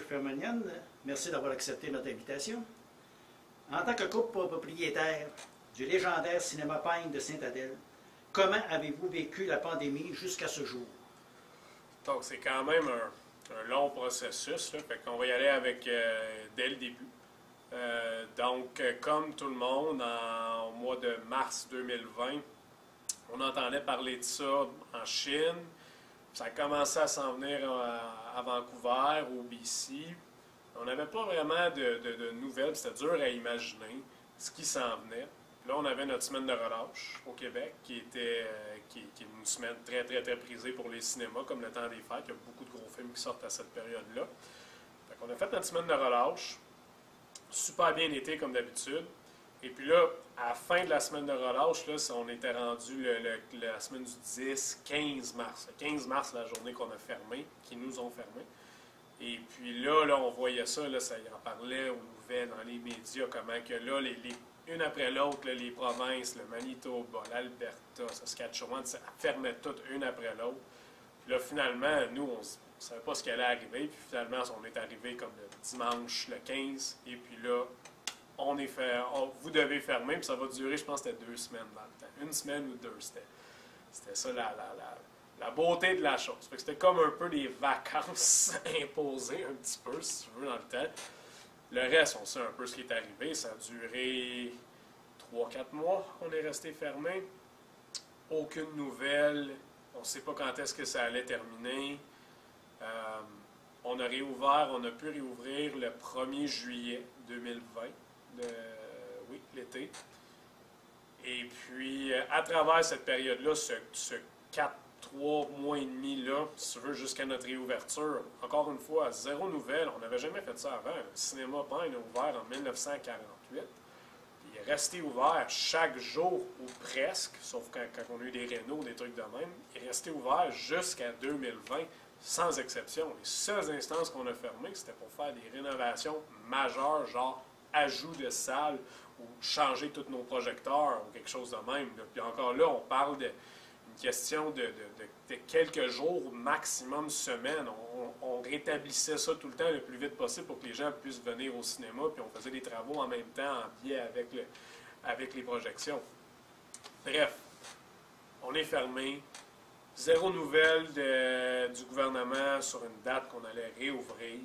Fermonian, merci d'avoir accepté notre invitation. En tant que couple propriétaire du légendaire Cinéma Pine de Sainte-Adèle, comment avez-vous vécu la pandémie jusqu'à ce jour? Donc, c'est quand même un long processus, là, fait qu'on va y aller avec dès le début. Donc, comme tout le monde, au mois de mars 2020, on entendait parler de ça en Chine. Ça a commencé à s'en venir à Vancouver, au BC. On n'avait pas vraiment de nouvelles, c'était dur à imaginer ce qui s'en venait. Là, on avait notre semaine de relâche au Québec, qui est une semaine très, très, très prisée pour les cinémas, comme le temps des fêtes. Il y a beaucoup de gros films qui sortent à cette période-là. Fait qu'on a fait notre semaine de relâche. Super bien été, comme d'habitude. Et puis là, à la fin de la semaine de relâche, là, on était rendu la semaine du 10-15 mars. Le 15 mars, la journée qu'on a fermé, qui nous ont fermé. Et puis là, on voyait ça, là, ça y en parlait aux nouvelles, dans les médias, comment que là, une après l'autre, les provinces, le Manitoba, l'Alberta, Saskatchewan, ça fermait toutes une après l'autre. Puis là, finalement, nous, on ne savait pas ce qui allait arriver. Puis finalement, on est arrivé comme le dimanche, le 15. Et puis là, vous devez fermer. Puis ça va durer, je pense, c'était 2 semaines dans le temps. 1 semaine ou 2, c'était ça la beauté de la chose. Fait que c'était comme un peu des vacances imposées, un petit peu, si tu veux, dans le temps. Le reste, on sait un peu ce qui est arrivé. Ça a duré 3-4 mois qu'on est resté fermé. Aucune nouvelle. On ne sait pas quand est-ce que ça allait terminer. On a réouvert, on a pu réouvrir le 1er juillet 2020. Oui, l'été. Et puis, à travers cette période-là, ce 3 mois et demi là, si tu veux, jusqu'à notre réouverture. Encore une fois, 0 nouvelle. On n'avait jamais fait ça avant. Le cinéma Pine a ouvert en 1948. Il est resté ouvert chaque jour ou presque, sauf quand on a eu des rénaux, des trucs de même. Il est resté ouvert jusqu'à 2020, sans exception. Les seules instances qu'on a fermées, c'était pour faire des rénovations majeures, genre ajout de salles ou changer tous nos projecteurs ou quelque chose de même. Puis encore là, on parle de question de quelques jours, maximum semaines. On rétablissait ça tout le temps le plus vite possible pour que les gens puissent venir au cinéma, puis on faisait des travaux en même temps en biais avec les projections. Bref, on est fermé. 0 nouvelle du gouvernement sur une date qu'on allait réouvrir.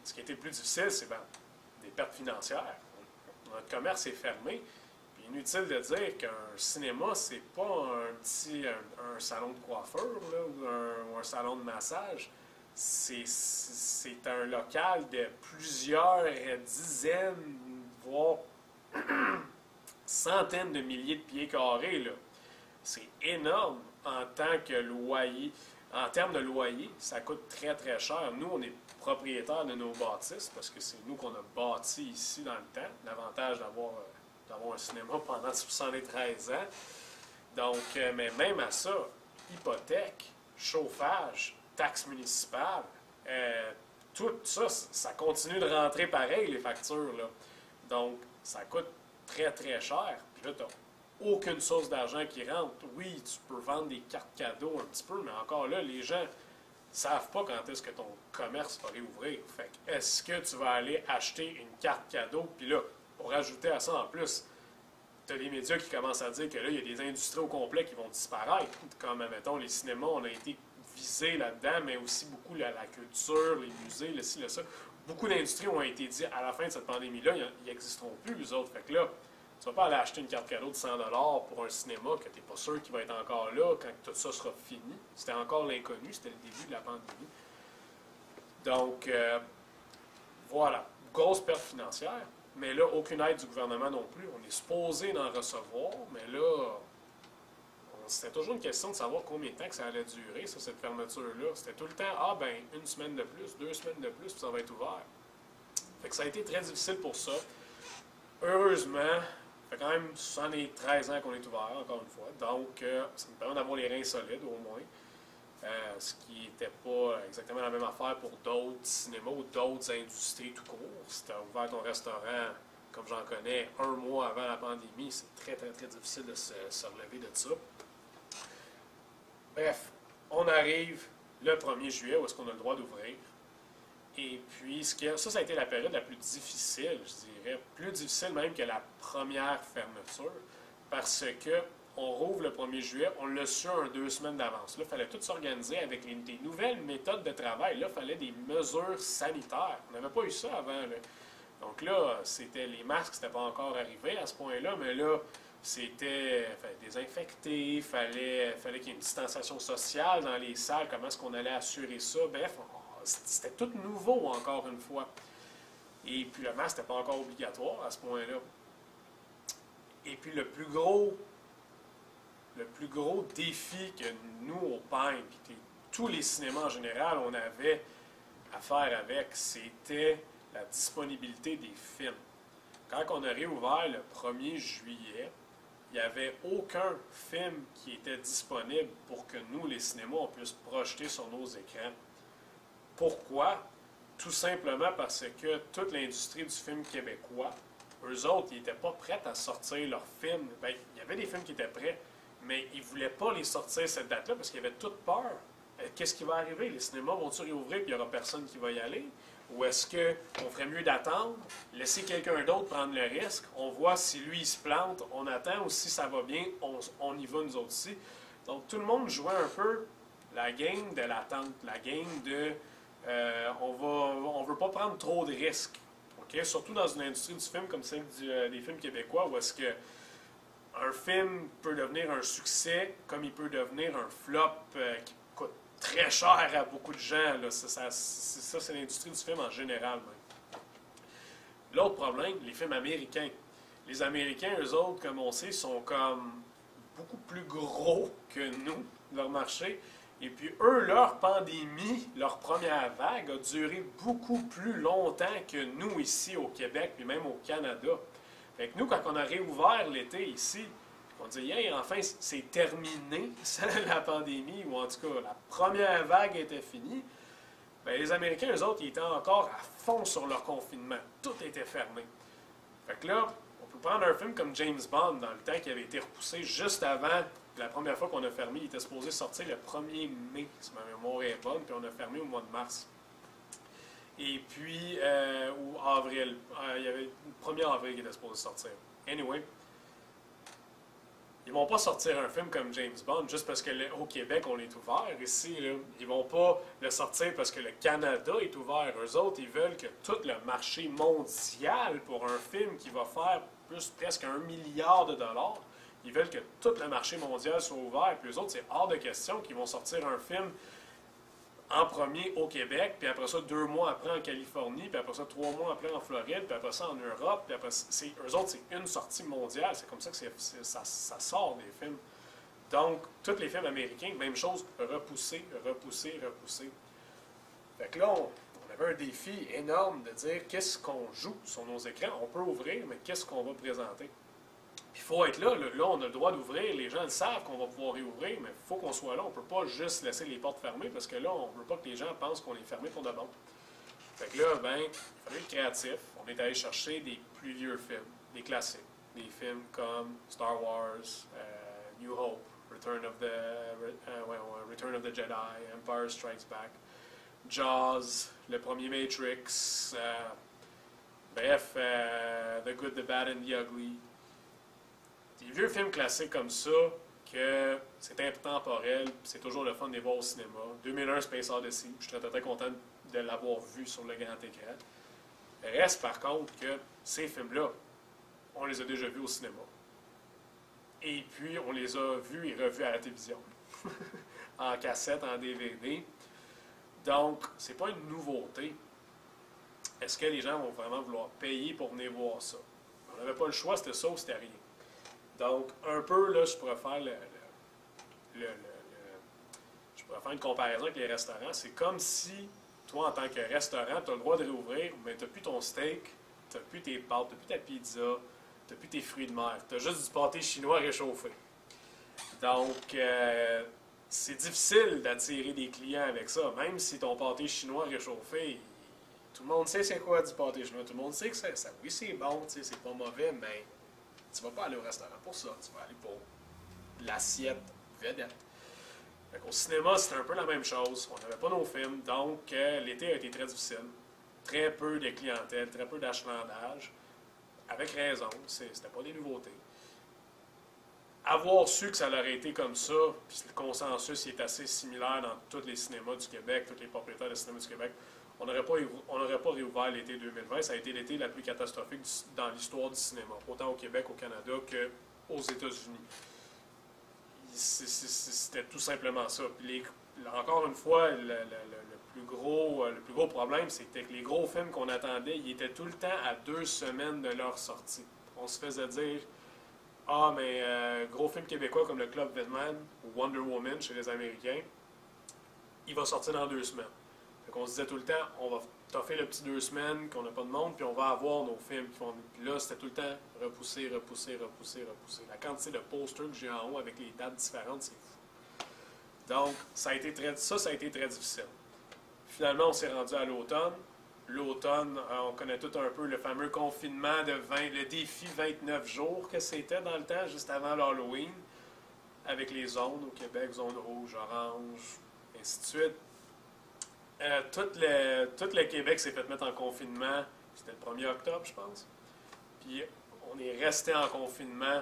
Ce qui était le plus difficile, c'est des pertes financières. Notre commerce est fermé. Inutile de dire qu'un cinéma, c'est pas un salon de coiffure là, ou un salon de massage. C'est un local de plusieurs dizaines, voire centaines de milliers de pieds carrés, là. C'est énorme en tant que loyer. En termes de loyer, ça coûte très, très cher. Nous, on est propriétaires de nos bâtisses parce que c'est nous qu'on a bâti ici dans le temps. L'avantage d'avoir un cinéma pendant 73 ans. Donc, mais même à ça, hypothèque, chauffage, taxes municipales, tout ça, ça continue de rentrer pareil, les factures, là. Donc, ça coûte très, très cher. Puis là, tu n'as aucune source d'argent qui rentre. Oui, tu peux vendre des cartes cadeaux un petit peu, mais encore là, les gens ne savent pas quand est-ce que ton commerce va réouvrir. Fait que, est-ce que tu vas aller acheter une carte cadeau, puis là, pour rajouter à ça en plus, tu as les médias qui commencent à dire que là, il y a des industries au complet qui vont disparaître. Comme, admettons, les cinémas, on a été visés là-dedans, mais aussi beaucoup la culture, les musées, le ci, le ça. Beaucoup d'industries ont été dit à la fin de cette pandémie-là, ils n'existeront plus, les autres. Fait que là, tu ne vas pas aller acheter une carte cadeau de 100 $ pour un cinéma que tu n'es pas sûr qu'il va être encore là quand tout ça sera fini. C'était encore l'inconnu, c'était le début de la pandémie. Donc, voilà, grosse perte financière. Mais là, aucune aide du gouvernement non plus. On est supposé d'en recevoir, mais là, c'était toujours une question de savoir combien de temps que ça allait durer, ça, cette fermeture-là. C'était tout le temps, 1 semaine de plus, 2 semaines de plus, puis ça va être ouvert. Fait que ça a été très difficile pour ça. Heureusement, ça fait quand même 73 ans qu'on est ouvert, encore une fois. Donc, ça nous permet d'avoir les reins solides, au moins. Ce qui n'était pas exactement la même affaire pour d'autres cinémas ou d'autres industries tout court. Si tu as ouvert ton restaurant, comme j'en connais, 1 mois avant la pandémie, c'est très, très, très difficile de se relever de ça. Bref, on arrive le 1er juillet où est-ce qu'on a le droit d'ouvrir. Et puis, ça a été la période la plus difficile, je dirais. Plus difficile même que la première fermeture, parce que on rouvre le 1er juillet, on l'a su 2 semaines d'avance. Là, il fallait tout s'organiser avec des nouvelles méthodes de travail. Là, il fallait des mesures sanitaires. On n'avait pas eu ça avant. Là. Donc là, les masques, c'était pas encore arrivé à ce point-là, mais là, fallait désinfecter, fallait qu'il y ait une distanciation sociale dans les salles, comment est-ce qu'on allait assurer ça. Bref, c'était tout nouveau encore une fois. Et puis le masque n'était pas encore obligatoire à ce point-là. Et puis le plus gros défi que nous, au Pine, puis tous les cinémas en général, on avait à faire avec, c'était la disponibilité des films. Quand on a réouvert le 1er juillet, il n'y avait aucun film qui était disponible pour que nous, les cinémas, on puisse projeter sur nos écrans. Pourquoi? Tout simplement parce que toute l'industrie du film québécois, eux autres, ils n'étaient pas prêts à sortir leurs films. Bien, il y avait des films qui étaient prêts, mais ils ne voulaient pas les sortir cette date-là parce qu'ils avaient toute peur. Qu'est-ce qui va arriver? Les cinémas vont-ils réouvrir et il n'y aura personne qui va y aller? Ou est-ce qu'on ferait mieux d'attendre, laisser quelqu'un d'autre prendre le risque, on voit si lui il se plante, on attend, ou si ça va bien, on y va nous autres aussi. Donc tout le monde jouait un peu la game de l'attente, la game de on veut pas prendre trop de risques. Okay? Surtout dans une industrie du film comme celle des films québécois, où est-ce que un film peut devenir un succès, comme il peut devenir un flop qui coûte très cher à beaucoup de gens. Là. Ça, c'est l'industrie du film en général. Même. L'autre problème, les films américains. Les Américains, eux autres, comme on sait, sont comme beaucoup plus gros que nous, leur marché. Et puis eux, leur pandémie, leur première vague, a duré beaucoup plus longtemps que nous ici au Québec, puis même au Canada. Fait que nous, quand on a réouvert l'été ici, on dit, hey, enfin, c'est terminé, la pandémie, ou en tout cas, la première vague était finie. Bien, les Américains, eux autres, ils étaient encore à fond sur leur confinement. Tout était fermé. Fait que là, on peut prendre un film comme James Bond, dans le temps qui avait été repoussé juste avant la première fois qu'on a fermé. Il était supposé sortir le 1er mai, si ma mémoire est bonne, puis on a fermé au mois de mars. Et puis, ou avril, il y avait le 1er avril qui était supposé sortir. Anyway, ils vont pas sortir un film comme James Bond juste parce qu'au Québec, on est ouvert. Ici, là, ils vont pas le sortir parce que le Canada est ouvert. Eux autres, ils veulent que tout le marché mondial pour un film qui va faire presque 1 milliard de dollars, ils veulent que tout le marché mondial soit ouvert. Puis eux autres, c'est hors de question qu'ils vont sortir un film en premier au Québec, puis après ça, 2 mois après en Californie, puis après ça, 3 mois après en Floride, puis après ça en Europe, puis après eux autres, c'est une sortie mondiale. C'est comme ça que ça sort des films. Donc, tous les films américains, même chose, repoussés. Fait que là, on avait un défi énorme de dire qu'est-ce qu'on joue sur nos écrans. On peut ouvrir, mais qu'est-ce qu'on va présenter? Puis il faut être là. Là, on a le droit d'ouvrir. Les gens le savent qu'on va pouvoir réouvrir, mais il faut qu'on soit là. On ne peut pas juste laisser les portes fermées parce que là, on ne veut pas que les gens pensent qu'on est fermé pour de bon. Fait que là, ben, il fallait être créatif. On est allé chercher des plus vieux films, des classiques. Des films comme Star Wars, New Hope, Return of the Jedi, Empire Strikes Back, Jaws, le premier Matrix, bref, The Good, the Bad and the Ugly. Des vieux films classiques comme ça, que c'est intemporel, c'est toujours le fun de les voir au cinéma. 2001, Space Odyssey, je suis très, très content de l'avoir vu sur le grand écran. Reste par contre que ces films-là, on les a déjà vus au cinéma. Et puis, on les a vus et revus à la télévision. En cassette, en DVD. Donc, c'est pas une nouveauté. Est-ce que les gens vont vraiment vouloir payer pour venir voir ça? On n'avait pas le choix, c'était ça ou c'était rien. Donc, un peu, là, je pourrais faire je pourrais faire une comparaison avec les restaurants. C'est comme si, toi, en tant que restaurant, tu as le droit de réouvrir, mais tu n'as plus ton steak, tu n'as plus tes pâtes, tu n'as plus ta pizza, tu n'as plus tes fruits de mer. Tu as juste du pâté chinois réchauffé. Donc, c'est difficile d'attirer des clients avec ça. Même si ton pâté chinois réchauffé, tout le monde sait c'est quoi du pâté chinois. Tout le monde sait que ça oui, c'est bon, c'est pas mauvais, mais tu vas pas aller au restaurant pour ça. Tu vas aller pour l'assiette vedette. Au cinéma, c'était un peu la même chose. On n'avait pas nos films, donc l'été a été très difficile. très peu de clientèle, très peu d'achalandage, avec raison, c'était pas des nouveautés. Avoir su que ça aurait été comme ça, puis le consensus est assez similaire dans tous les cinémas du Québec, tous les propriétaires de cinéma du Québec, on n'aurait pas réouvert l'été 2020. Ça a été l'été la plus catastrophique dans l'histoire du cinéma, autant au Québec, au Canada qu'aux États-Unis. C'était tout simplement ça. Puis encore une fois, le plus gros problème, c'était que les gros films qu'on attendait, ils étaient tout le temps à 2 semaines de leur sortie. On se faisait dire « Ah, mais gros film québécois comme le Club Vedman ou Wonder Woman chez les Américains, il va sortir dans 2 semaines. » Fait qu'on se disait tout le temps « On va toffer le petit 2 semaines, qu'on n'a pas de monde, puis on va avoir nos films. » Puis là, c'était tout le temps repoussé. La quantité de posters que j'ai en haut avec les dates différentes, c'est fou. Donc, ça a été très difficile. Finalement, on s'est rendu à l'automne. L'automne, on connaît tout un peu le fameux confinement le défi 29 jours que c'était dans le temps, juste avant l'Halloween, avec les zones au Québec, zone rouge, orange, ainsi de suite. Tout le Québec s'est fait mettre en confinement, c'était le 1er octobre, je pense. Puis on est resté en confinement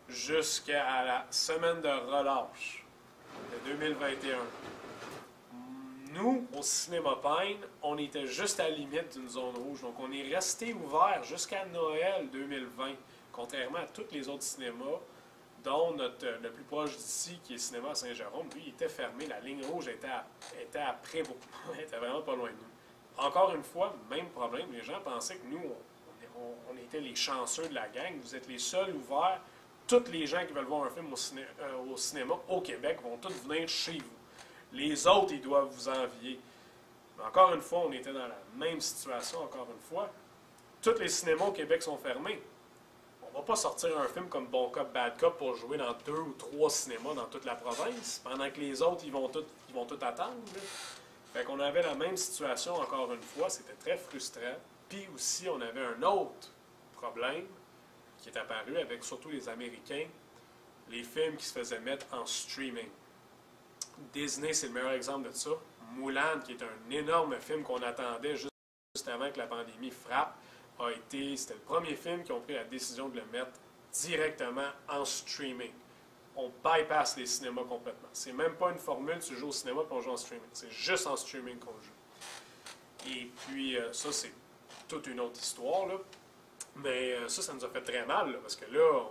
jusqu'à la semaine de relâche de 2021. Nous, au Cinéma Pine, on était juste à la limite d'une zone rouge. Donc, on est resté ouvert jusqu'à Noël 2020, contrairement à tous les autres cinémas, dont le plus proche d'ici, qui est Cinéma Saint-Jérôme. Lui, il était fermé. La ligne rouge était à Prévost. Elle était vraiment pas loin de nous. Encore une fois, même problème. Les gens pensaient que nous, on était les chanceux de la gang. Vous êtes les seuls ouverts. Tous les gens qui veulent voir un film au cinéma au Québec vont tous venir chez vous. Les autres, ils doivent vous envier. Mais encore une fois, on était dans la même situation, encore une fois. Tous les cinémas au Québec sont fermés. On ne va pas sortir un film comme Bon Cop, Bad Cop pour jouer dans 2 ou 3 cinémas dans toute la province, pendant que les autres, ils vont tout attendre. Là. Fait qu'on avait la même situation, encore une fois. C'était très frustrant. Puis aussi, on avait un autre problème qui est apparu avec surtout les Américains, les films qui se faisaient mettre en streaming. Disney, c'est le meilleur exemple de ça. Mulan, qui est un énorme film qu'on attendait juste avant que la pandémie frappe, c'était le premier film qui ont pris la décision de le mettre directement en streaming. On bypass les cinémas complètement. C'est même pas une formule, tu joues au cinéma et on joue en streaming. C'est juste en streaming qu'on joue. Et puis, ça, c'est toute une autre histoire, là. Mais ça nous a fait très mal, là, parce que là,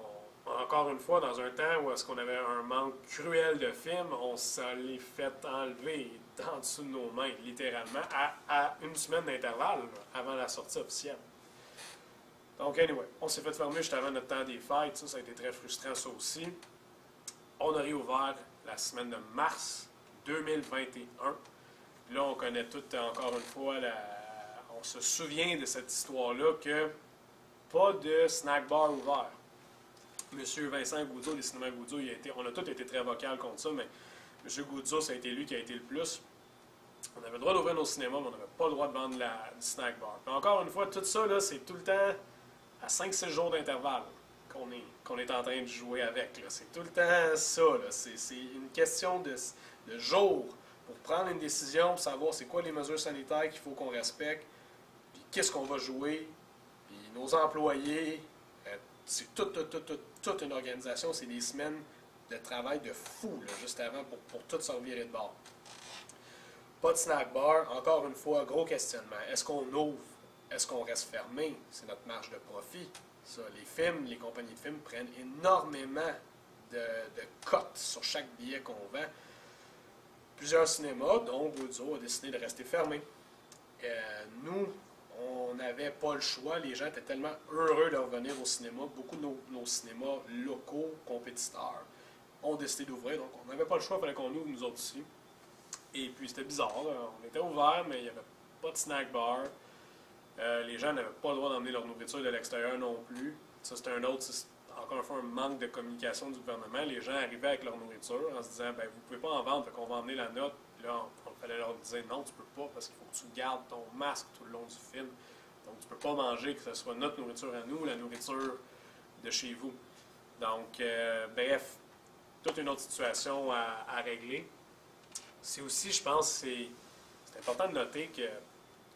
encore une fois, dans un temps où est-ce qu'on avait un manque cruel de films, on s'en les fait enlever en dessous de nos mains, littéralement, à 1 semaine d'intervalle avant la sortie officielle. Donc, anyway, on s'est fait fermer juste avant notre temps des fêtes. Ça a été très frustrant, ça aussi. On a réouvert la semaine de mars 2021. Puis là, on connaît tout, encore une fois, on se souvient de cette histoire-là que pas de snack bar ouvert. M. Vincent Goudzot, des cinémas Goudzot, on a tous été très vocal contre ça, mais M. Goudzot, ça a été lui qui a été le plus. On avait le droit d'ouvrir nos cinémas, mais on n'avait pas le droit de vendre du snack bar. Mais encore une fois, tout ça, là, c'est tout le temps à 5-6 jours d'intervalle qu'on est en train de jouer avec. Là. C'est tout le temps ça. Là. C'est une question de jours pour prendre une décision, pour savoir c'est quoi les mesures sanitaires qu'il faut qu'on respecte, puis qu'est-ce qu'on va jouer, puis nos employés. C'est toute une organisation, c'est des semaines de travail de fou, là, juste avant, pour tout s'en virer de bord. Pas de snack bar, encore une fois, gros questionnement. Est-ce qu'on ouvre? Est-ce qu'on reste fermé? C'est notre marge de profit. Ça, les compagnies de films prennent énormément de cotes sur chaque billet qu'on vend. Plusieurs cinémas, dont Goudzot, a décidé de rester fermés. Nous, on n'avait pas le choix. Les gens étaient tellement heureux de revenir au cinéma. Beaucoup de nos cinémas locaux, compétiteurs, ont décidé d'ouvrir. Donc, on n'avait pas le choix, il fallait qu'on ouvre nous autres aussi. Et puis, c'était bizarre. Là. On était ouverts, mais il n'y avait pas de snack bar. Les gens n'avaient pas le droit d'emmener leur nourriture de l'extérieur non plus. Ça, c'était encore une fois, un manque de communication du gouvernement. Les gens arrivaient avec leur nourriture en se disant, ben, vous ne pouvez pas en vendre, fait qu'on va emmener la note. Puis là, on fallait leur dire, non, tu peux pas, parce qu'il faut que tu gardes ton masque tout le long du film. Donc, tu peux pas manger, que ce soit notre nourriture à nous ou la nourriture de chez vous. Donc, bref, toute une autre situation à régler. C'est aussi, je pense, c'est important de noter que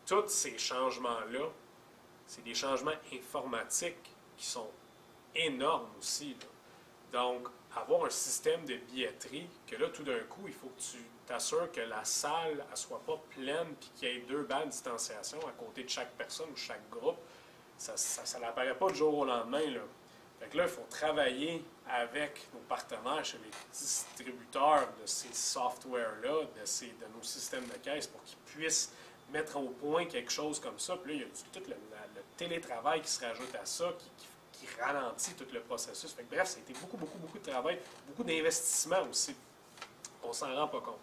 tous ces changements-là, c'est des changements informatiques qui sont énormes aussi, là. Donc, avoir un système de billetterie, que là, tout d'un coup, il faut que tu t'assures que la salle ne soit pas pleine puis qu'il y ait 2 bancs de distanciation à côté de chaque personne ou chaque groupe, ça n'apparaît pas du jour au lendemain, là. Fait que là, il faut travailler avec nos partenaires chez les distributeurs de ces softwares-là, de nos systèmes de caisse pour qu'ils puissent mettre au point quelque chose comme ça. Puis là, il y a tout le télétravail qui se rajoute à ça, qui ralentit tout le processus. Fait que, bref, ça a été beaucoup, beaucoup, beaucoup de travail, beaucoup d'investissement aussi. On s'en rend pas compte.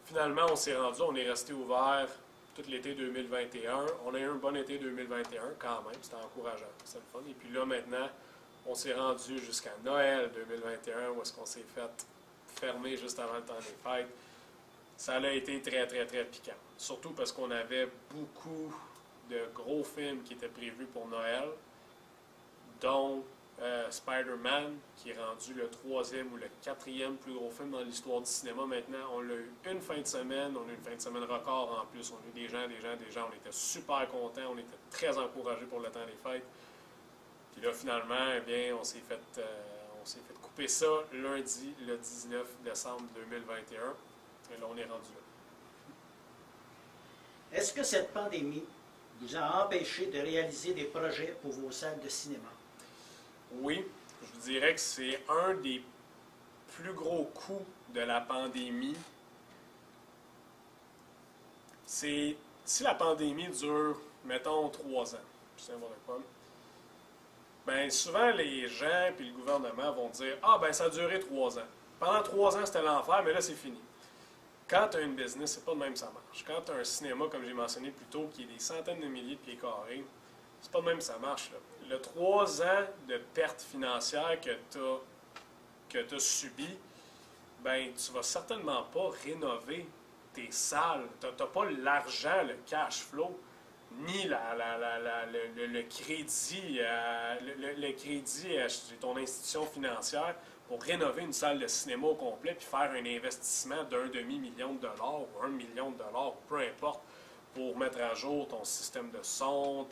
Finalement, on s'est rendu, on est resté ouvert tout l'été 2021. On a eu un bon été 2021 quand même, c'était encourageant, c'était le fun. Et puis là, maintenant, on s'est rendu jusqu'à Noël 2021, où est-ce qu'on s'est fait fermer juste avant le temps des fêtes. Ça a été très, très, très piquant. Surtout parce qu'on avait beaucoup de gros films qui étaient prévus pour Noël, dont Spider-Man, qui est rendu le 3e ou le 4e plus gros film dans l'histoire du cinéma maintenant. On l'a eu une fin de semaine, on a eu une fin de semaine record en plus. On a eu des gens. On était super contents, on était très encouragés pour le temps des fêtes. Puis là, finalement, eh bien, on s'est fait couper ça lundi, le 19 décembre 2021. Et là, on est rendu là. Est-ce que cette pandémie vous a empêché de réaliser des projets pour vos salles de cinéma? Oui, je vous dirais que c'est un des plus gros coûts de la pandémie. Si la pandémie dure, mettons, 3 ans, je sais pas, bien souvent les gens et le gouvernement vont dire « Ah, ben ça a duré 3 ans. Pendant 3 ans, c'était l'enfer, mais là, c'est fini. » Quand tu as une business, c'est pas de même que ça marche. Quand tu as un cinéma, comme j'ai mentionné plus tôt, qui est des centaines de milliers de pieds carrés, c'est pas de même que ça marche, là. Le 3 ans de pertes financières que tu as subi, ben tu vas certainement pas rénover tes salles. Tu n'as pas l'argent, le cash flow, ni le crédit, le crédit à ton institution financière pour rénover une salle de cinéma au complet puis faire un investissement d'1 demi-million de dollars ou 1 million de dollars, peu importe, pour mettre à jour ton système de son,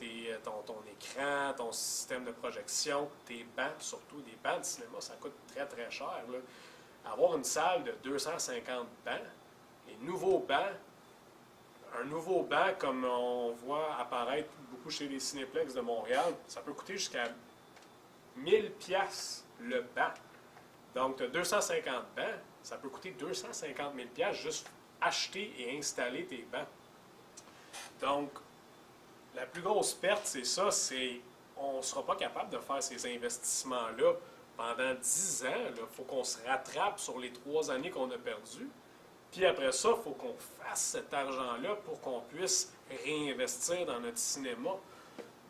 ton écran, ton système de projection, tes bancs, surtout des bancs de cinéma, ça coûte très très cher, là. Avoir une salle de 250 bancs, les nouveaux bancs, un nouveau banc comme on voit apparaître beaucoup chez les Cinéplex de Montréal, ça peut coûter jusqu'à 1000 pièces le banc. Donc, tu as 250 bancs, ça peut coûter 250 000 pièces juste acheter et installer tes bancs. Donc, la plus grosse perte, c'est ça, c'est on ne sera pas capable de faire ces investissements-là pendant 10 ans. Il faut qu'on se rattrape sur les 3 années qu'on a perdues. Puis après ça, il faut qu'on fasse cet argent-là pour qu'on puisse réinvestir dans notre cinéma.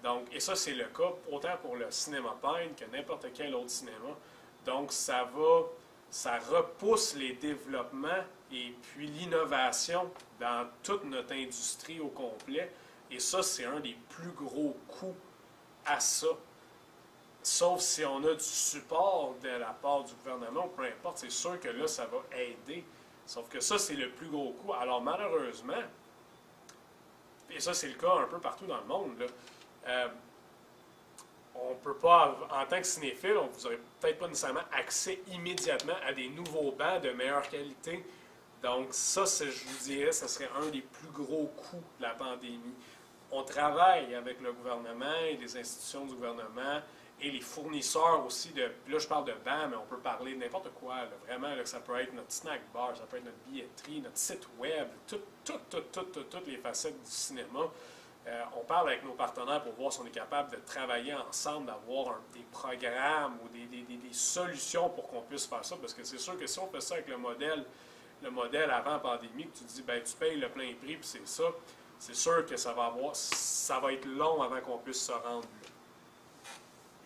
Donc, et ça, c'est le cas autant pour le Cinéma Pine que n'importe quel autre cinéma. Donc, ça repousse les développements et puis l'innovation dans toute notre industrie au complet. Et ça, c'est un des plus gros coûts à ça. Sauf si on a du support de la part du gouvernement, peu importe, c'est sûr que là, ça va aider. Sauf que ça, c'est le plus gros coût. Alors, malheureusement, et ça, c'est le cas un peu partout dans le monde, là, on ne peut pas, en tant que cinéphile, vous n'aurez peut-être pas nécessairement accès immédiatement à des nouveaux bancs de meilleure qualité. Donc ça, je vous dirais, ce serait un des plus gros coûts de la pandémie. On travaille avec le gouvernement et les institutions du gouvernement et les fournisseurs aussi de... Là, je parle de bancs, mais on peut parler de n'importe quoi. Là, vraiment, là, ça peut être notre snack bar, ça peut être notre billetterie, notre site web, toutes les facettes du cinéma. On parle avec nos partenaires pour voir si on est capable de travailler ensemble, d'avoir des programmes ou des solutions pour qu'on puisse faire ça. Parce que c'est sûr que si on fait ça avec le modèle avant pandémie, que tu dis, ben tu payes le plein prix, puis c'est ça, c'est sûr que ça va être long avant qu'on puisse se rendre là.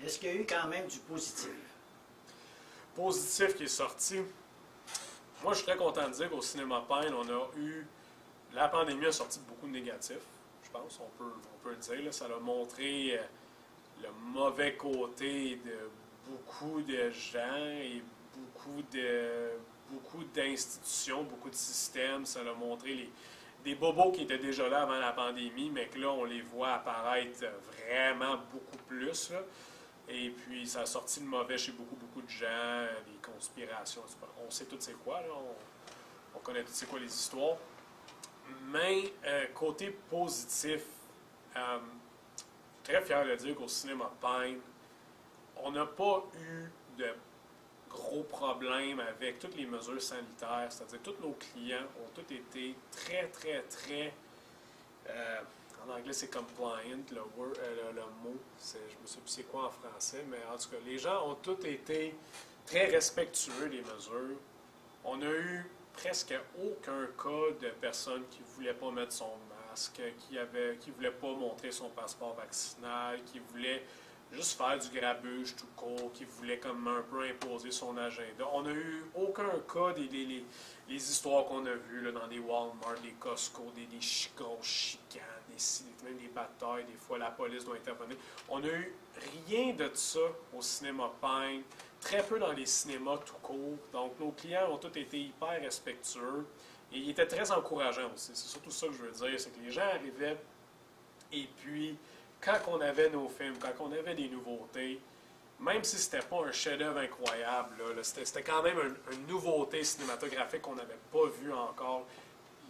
Est-ce qu'il y a eu quand même du positif? Positif qui est sorti. Moi, je suis très content de dire qu'au Cinéma Pine, on a eu... La pandémie a sorti beaucoup de négatifs. Je pense, on peut le dire. Là, ça a montré le mauvais côté de beaucoup de gens et beaucoup d'institutions, beaucoup de systèmes. Ça a montré des bobos qui étaient déjà là avant la pandémie, mais que là, on les voit apparaître vraiment beaucoup plus. Là. Et puis, ça a sorti le mauvais chez beaucoup de gens, des conspirations. On sait tout c'est quoi, là. On connaît tout c'est quoi les histoires. Mais, côté positif, très fier de dire qu'au cinéma Pine, on n'a pas eu de gros problèmes avec toutes les mesures sanitaires, c'est-à-dire tous nos clients ont tous été très, en anglais c'est compliant, le mot, je me souviens plus c'est quoi en français, mais en tout cas, les gens ont tous été très respectueux des mesures. On a eu presque aucun cas de personne qui ne voulait pas mettre son masque, qui ne voulait pas montrer son passeport vaccinal, qui voulait juste faire du grabuge tout court, qui voulait comme un peu imposer son agenda. On n'a eu aucun cas les histoires qu'on a vues là, dans des Walmart, des Costco, des grosses chicanes, même des batailles, des fois la police doit intervenir. On n'a eu rien de ça au cinéma Pine, très peu dans les cinémas tout court. Donc nos clients ont tous été hyper respectueux et ils étaient très encourageants aussi. C'est surtout ça que je veux dire, c'est que les gens arrivaient et puis quand on avait nos films, quand on avait des nouveautés, même si c'était pas un chef-d'œuvre incroyable, c'était quand même une nouveauté cinématographique qu'on n'avait pas vue encore.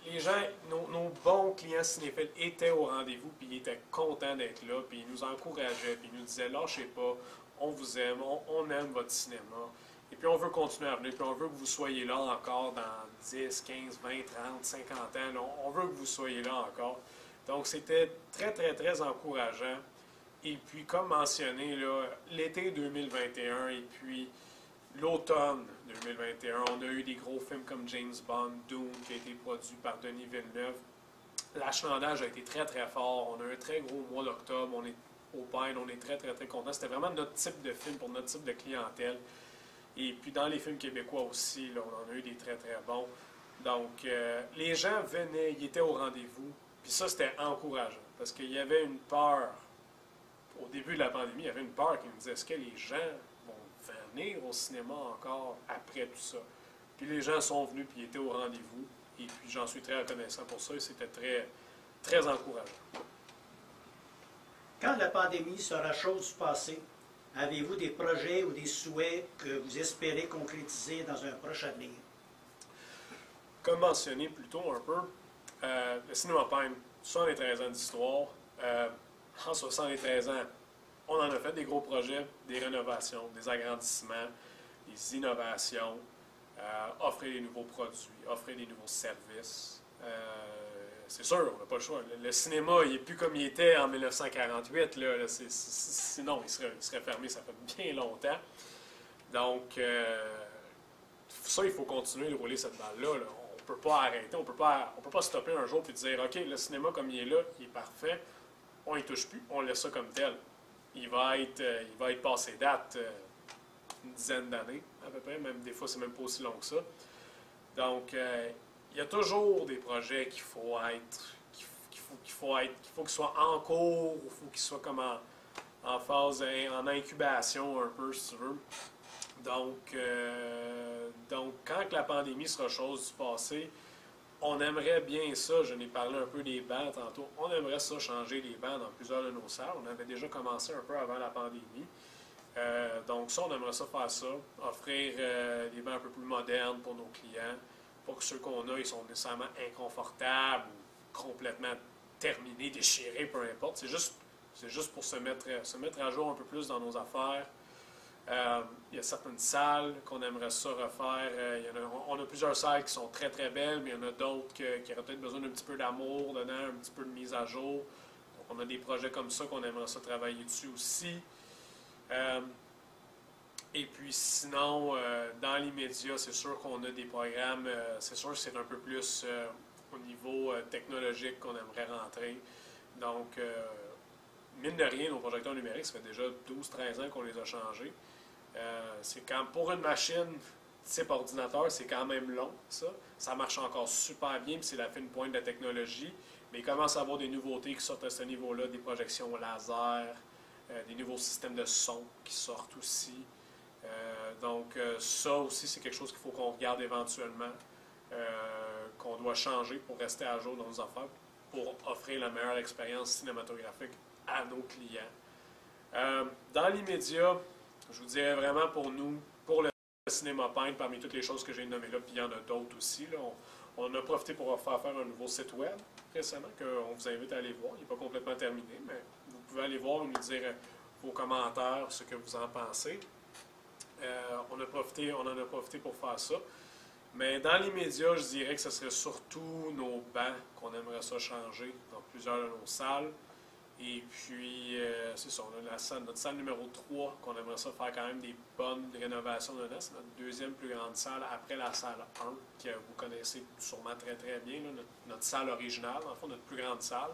Les gens, nos bons clients cinéphiles étaient au rendez-vous, puis ils étaient contents d'être là, puis ils nous encourageaient, puis ils nous disaient « Lâchez pas, on vous aime, on aime votre cinéma, et puis on veut continuer à venir, puis on veut que vous soyez là encore dans 10, 15, 20, 30, 50 ans, là, on veut que vous soyez là encore. » Donc, c'était très encourageant. Et puis, comme mentionné, l'été 2021 et puis l'automne 2021, on a eu des gros films comme James Bond, Doom, qui a été produit par Denis Villeneuve. L'achalandage a été très fort. On a eu un très gros mois d'octobre. On est au Pine, on est très contents. C'était vraiment notre type de film pour notre type de clientèle. Et puis, dans les films québécois aussi, là, on en a eu des très bons. Donc, les gens venaient, ils étaient au rendez-vous. Puis ça, c'était encourageant, parce qu'il y avait une peur, au début de la pandémie, il y avait une peur qui me disait, est-ce que les gens vont venir au cinéma encore après tout ça? Puis les gens sont venus, puis ils étaient au rendez-vous, et puis j'en suis très reconnaissant pour ça, et c'était très encourageant. Quand la pandémie sera chose du passé, avez-vous des projets ou des souhaits que vous espérez concrétiser dans un proche avenir? Comme mentionné plus tôt un peu, le cinéma Pine, 73 ans d'histoire. En 73 ans, on en a fait des gros projets, des rénovations, des agrandissements, des innovations, offrir des nouveaux produits, offrir des nouveaux services. C'est sûr, on n'a pas le choix. Le cinéma, il n'est plus comme il était en 1948. Sinon, il serait fermé, ça fait bien longtemps. Donc, ça, il faut continuer de rouler cette balle-là. Là. On ne peut pas arrêter, on peut pas stopper un jour et dire « OK, le cinéma comme il est là, il est parfait, on n'y touche plus, on laisse ça comme tel. » Il va être passé date une dizaine d'années, à peu près, même des fois, c'est même pas aussi long que ça. Donc, il y a toujours des projets qu'il faut qu'ils soient en cours, il faut qu'ils soient comme en phase, en incubation un peu, si tu veux. Donc, quand la pandémie sera chose du passé, on aimerait bien ça, je n'ai parlé un peu des bancs tantôt, on aimerait ça changer les bancs dans plusieurs de nos salles. On avait déjà commencé un peu avant la pandémie. Donc ça, on aimerait ça faire ça, offrir des bancs un peu plus modernes pour nos clients, pas que ceux qu'on a, ils sont nécessairement inconfortables ou complètement terminés, déchirés, peu importe. C'est juste pour se mettre à jour un peu plus dans nos affaires. Il y a certaines salles qu'on aimerait ça refaire. On a plusieurs salles qui sont très belles, mais il y en a d'autres qui auraient peut-être besoin d'un petit peu d'amour dedans, un petit peu de mise à jour. Donc, on a des projets comme ça qu'on aimerait ça travailler dessus aussi. Et puis sinon, dans l'immédiat, c'est sûr qu'on a des programmes, c'est sûr que c'est un peu plus au niveau technologique qu'on aimerait rentrer. Donc, mine de rien, nos projecteurs numériques, ça fait déjà 12-13 ans qu'on les a changés. C'est quand pour une machine type ordinateur, c'est quand même long, ça. Ça marche encore super bien, puis c'est la fine pointe de la technologie. Mais il commence à avoir des nouveautés qui sortent à ce niveau-là, des projections laser, des nouveaux systèmes de son qui sortent aussi. Donc, ça aussi, c'est quelque chose qu'il faut qu'on regarde éventuellement. qu'on doit changer pour rester à jour dans nos affaires, pour offrir la meilleure expérience cinématographique à nos clients. Dans l'immédiat, je vous dirais vraiment pour nous, pour le Cinéma Peintre, parmi toutes les choses que j'ai nommées là, puis il y en a d'autres aussi, là, on a profité pour faire un nouveau site web récemment qu'on vous invite à aller voir. Il n'est pas complètement terminé, mais vous pouvez aller voir et nous dire vos commentaires, ce que vous en pensez. On en a profité pour faire ça. Mais dans l'immédiat, je dirais que ce serait surtout nos bancs qu'on aimerait ça changer dans plusieurs de nos salles. Et puis, c'est ça, on a notre salle numéro 3, qu'on aimerait ça faire quand même des bonnes rénovations dedans. C'est notre deuxième plus grande salle après la salle 1, que vous connaissez sûrement très très bien, là, notre salle originale, en fait, notre plus grande salle.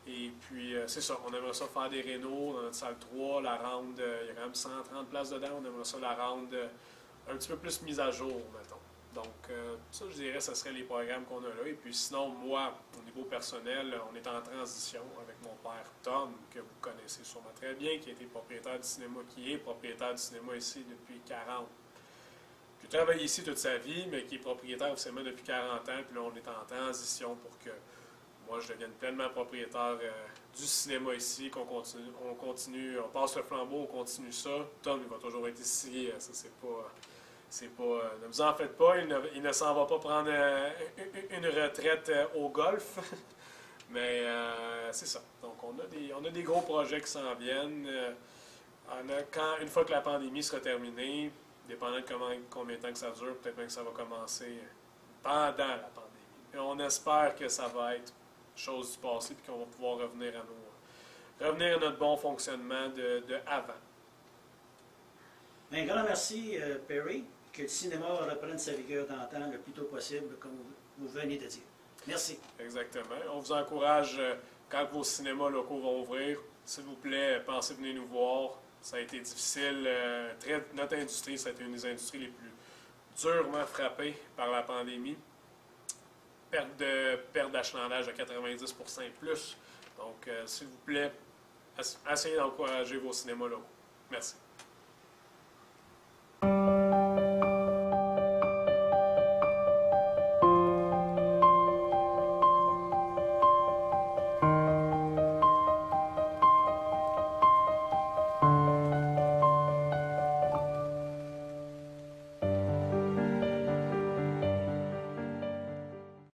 Et puis, c'est ça, on aimerait ça faire des rénos dans notre salle 3, la rendre, il y a quand même 130 places dedans, on aimerait ça la rendre un petit peu plus mise à jour, mettons. Donc, ça, je dirais, ce serait les programmes qu'on a là. Et puis sinon, moi, au niveau personnel, on est en transition avec mon père Tom, que vous connaissez sûrement très bien, qui a été propriétaire du cinéma, qui est propriétaire du cinéma ici depuis 40. Qui a travaillé ici toute sa vie, mais qui est propriétaire au cinéma depuis 40 ans. Puis là, on est en transition pour que moi, je devienne pleinement propriétaire du cinéma ici, qu'on continue, on passe le flambeau, on continue ça. Tom, il va toujours être ici, ça, c'est pas, ne vous en faites pas, il ne s'en va pas prendre une retraite au golf. Mais c'est ça. Donc, on a des gros projets qui s'en viennent. Une fois que la pandémie sera terminée, dépendant de combien de temps que ça dure, peut-être même que ça va commencer pendant la pandémie. Et on espère que ça va être chose du passé et qu'on va pouvoir revenir à notre bon fonctionnement de avant. Un grand merci, Perry. Que le cinéma reprenne sa vigueur d'antan le plus tôt possible, comme vous venez de dire. Merci. Exactement. On vous encourage, quand vos cinémas locaux vont ouvrir, s'il vous plaît, pensez venir nous voir. Ça a été difficile. Notre industrie, ça a été une des industries les plus durement frappées par la pandémie. Perte d'achalandage de 90% et plus. Donc, s'il vous plaît, essayez d'encourager vos cinémas locaux. Merci.